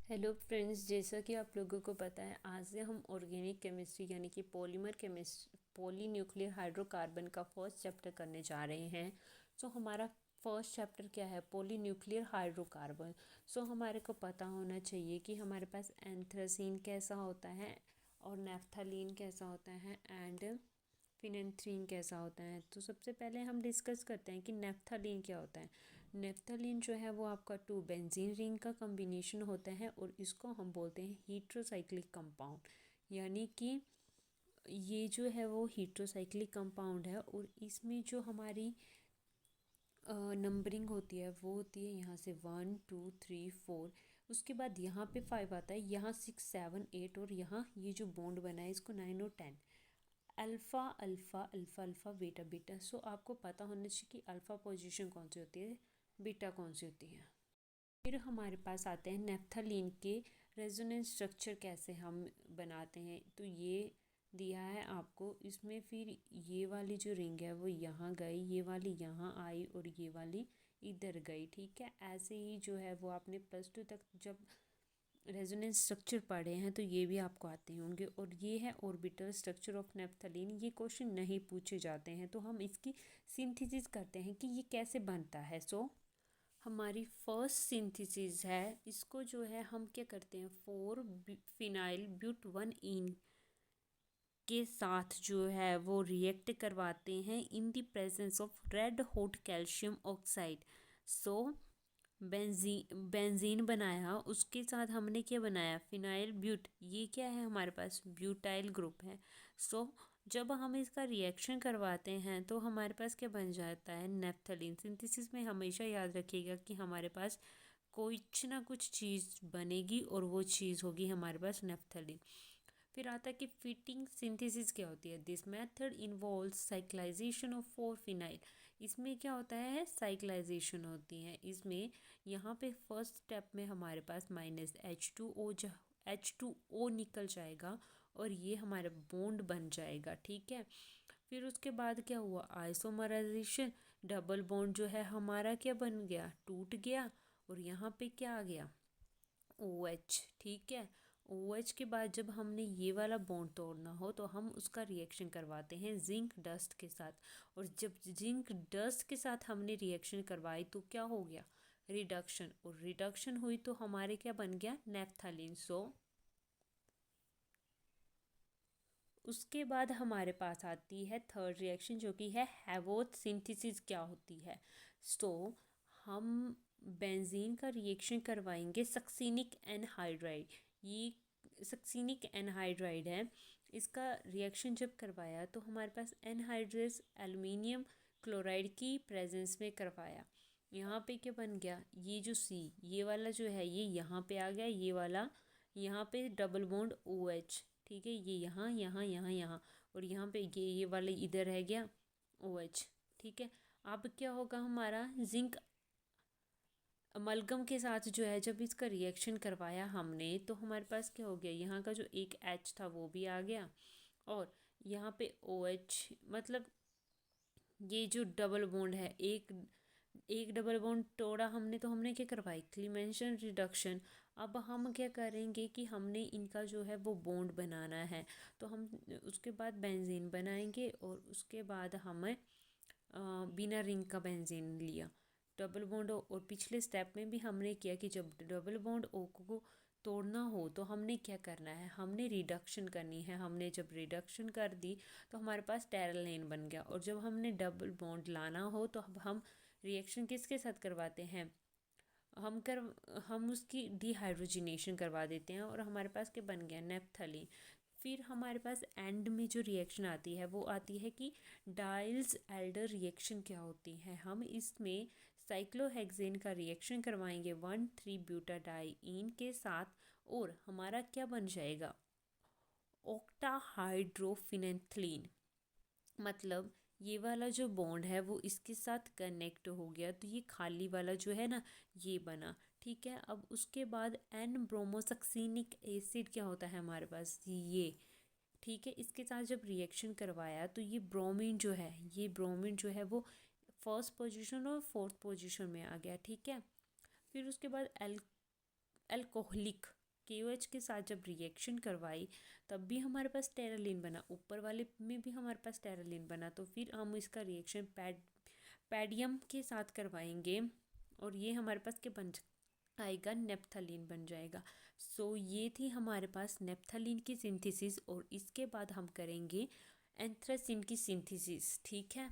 Hello friends, जैसा कि आप लोगों को पता है आज से हम ऑर्गेनिक केमिस्ट्री यानी कि पॉलीमर केमिस्ट्री पॉलीन्यूक्लियर हाइड्रोकार्बन का फर्स्ट चैप्टर करने जा रहे हैं। हमारा फर्स्ट चैप्टर क्या है? Polynuclear hydrocarbon. हमारे को पता होना चाहिए कि हमारे पास एंथ्रासीन कैसा होता है और नेफ्थलीन कैसा होता है एंड फिनेंथ्रीन कैसा होता है। तो सबसे पहले हम डिस्कस करते हैं कि नेफ्थलीन क्या होता है। नेफ्थलीन जो है वो आपका टू बेंजीन रिंग का कॉम्बिनेशन होता है और इसको हम बोलते हैं हीट्रोसाइक्लिक कंपाउंड। यानी कि ये जो है वो हीट्रोसाइक्लिक कंपाउंड है और इसमें जो हमारी नंबरिंग होती है वो होती है यहाँ से 1 2 3 4। उसके बाद यहाँ पे 5 आता है, यहाँ 6 7 8 और यहाँ ये जो बॉन्ड बना है इसको 9 और 10। Alpha alpha alpha alpha beta beta. आपको पता होना चाहिए कि अल्फ़ा पोजीशन कौन सी होती है, बीटा कौन सी होती है। फिर हमारे पास आते हैं नेफ्थलीन के रेजोनेंस स्ट्रक्चर कैसे हम बनाते हैं। तो ये दिया है आपको, इसमें फिर ये वाली जो रिंग है वो यहाँ गई, ये वाली यहाँ आई और ये वाली इधर गई। ठीक है, ऐसे ही जो है वो आपने +2 तक जब रेजोनेंस स्ट्रक्चर पढ़े हैं तो ये भी आपको आते होंगे। और ये है ऑर्बिटल स्ट्रक्चर ऑफ नेफ्थलीन। ये क्वेश्चन नहीं पूछे जाते हैं तो हम इसकी सिंथेसिस करते हैं कि ये कैसे बनता है। हमारी फर्स्ट सिंथेसिस है, इसको जो है हम क्या करते हैं 4 फिनाइल ब्यूट 1 इन के साथ जो है वो रिएक्ट करवाते हैं in the presence of red hot calcium oxide. So benzene बनाया, उसके साथ हमने क्या बनाया फिनाइल ब्यूट। ये क्या है हमारे पास ब्यूटाइल ग्रुप है। सो जब हम इसका रिएक्शन करवाते हैं तो हमारे पास क्या बन जाता है नेफ्थलीन। सिंथेसिस में हमेशा याद रखिएगा कि हमारे पास कुछ ना कुछ चीज़ बनेगी और वो चीज़ होगी हमारे पास नेफ्थलीन। फिर आता है कि फिटिंग सिंथेसिस क्या होती है। This method involve cyclisation of 4 phenyl. इसमें क्या होता है साइक्लाइजेशन होती है। इसमें यहाँ पे फर्स्ट स्टेप में हमारे पास -H2O निकल जाएगा और ये हमारा बॉन्ड बन जाएगा। ठीक है, फिर उसके बाद क्या हुआ आइसोमराइजेशन। डबल बॉन्ड जो है हमारा क्या बन गया, टूट गया और यहाँ पे क्या आ गया OH। ठीक है, OH के बाद जब हमने ये वाला बॉन्ड तोड़ना हो तो हम उसका रिएक्शन करवाते हैं जिंक डस्ट के साथ। और जब जिंक डस्ट के साथ हमने रिएक्शन करवाई तो क्या हो गया रिडक्शन, और रिडक्शन हुई तो हमारे क्या बन गया नेफ्थलीन। उसके बाद हमारे पास आती है थर्ड रिएक्शन जो कि है हैवोथ सिंथेसिस क्या होती है। सो हम बेंजीन का रिएक्शन करवाएंगे सक्सिनिक एनहाइड्राइड। ये सक्सिनिक एनहाइड्राइड है, इसका रिएक्शन जब करवाया तो हमारे पास एनहाइड्रस एल्युमिनियम क्लोराइड की प्रेजेंस में करवाया। यहाँ पे क्या बन गया ये जो C ये वाला जो है ये यहाँ पे आ गया, ये वाला यहाँ पे डबल बॉन्ड OH। ठीक है, ये यहाँ यहाँ यहाँ यहाँ और यहाँ पे ये वाला इधर रह गया OH। ठीक है, अब क्या होगा हमारा जिंक अमलगम के साथ जो है जब इसका रिएक्शन करवाया हमने तो हमारे पास क्या हो गया, यहाँ का जो एक H था वो भी आ गया और यहाँ पे OH। मतलब ये जो डबल बॉन्ड है एक एक डबल बॉन्ड तोड़ा हमने तो हमने क्या करवाई क्लीमेंशन रिडक्शन। अब हम क्या करेंगे कि हमने इनका जो है वो बॉन्ड बनाना है तो हम उसके बाद बेंजीन बनाएंगे और उसके बाद हमें बिना रिंग का बेंजीन लिया डबल बॉन्ड। और पिछले स्टेप में भी हमने किया कि जब डबल बॉन्ड O को तोड़ना हो तो हमने क्या करना है, हमने रिडक्शन करनी है। हमने जब रिडक्शन कर दी तो हमारे पास टेरलेन बन गया और जब हमने डबल बॉन्ड लाना हो तो अब हम रिएक्शन किसके साथ करवाते हैं, हम उसकी डिहाइड्रोजिनेशन करवा देते हैं और हमारे पास क्या बन गया नेफ्थलीन। फिर हमारे पास एंड में जो रिएक्शन आती है वो आती है कि डाइल्स एल्डर रिएक्शन क्या होती है। हम इसमें साइक्लोहेक्सेन का रिएक्शन करवाएंगे 1,3 ब्यूटाडाइइन के साथ और हमारा क्या बन जाएगा ऑक्टाहाइड्रोफिनेंथलीन। मतलब ये वाला जो बॉन्ड है वो इसके साथ कनेक्ट हो गया तो ये खाली वाला जो है ना ये बना। ठीक है, अब उसके बाद एन ब्रोमोसक्सिनिक एसिड क्या होता है हमारे पास ये। ठीक है, इसके साथ जब रिएक्शन करवाया तो ये ब्रोमीन जो है ये ब्रोमीन जो है वो फर्स्ट पोजीशन और फोर्थ पोजीशन में आ गया। ठीक है, फिर उसके बाद एल्कोहलिक KOH के साथ जब रिएक्शन करवाई तब भी हमारे पास टेरालिन बना, ऊपर वाले में भी हमारे पास टेरालिन बना। तो फिर हम इसका रिएक्शन पैडियम के साथ करवाएंगे और ये हमारे पास क्या बन आएगा, नेप्थलीन बन जाएगा। सो ये थी हमारे पास नेप्थलीन की सिंथेसिस और इसके बाद हम करेंगे एंथ्रासिन की सिंथेसिस। ठीक है।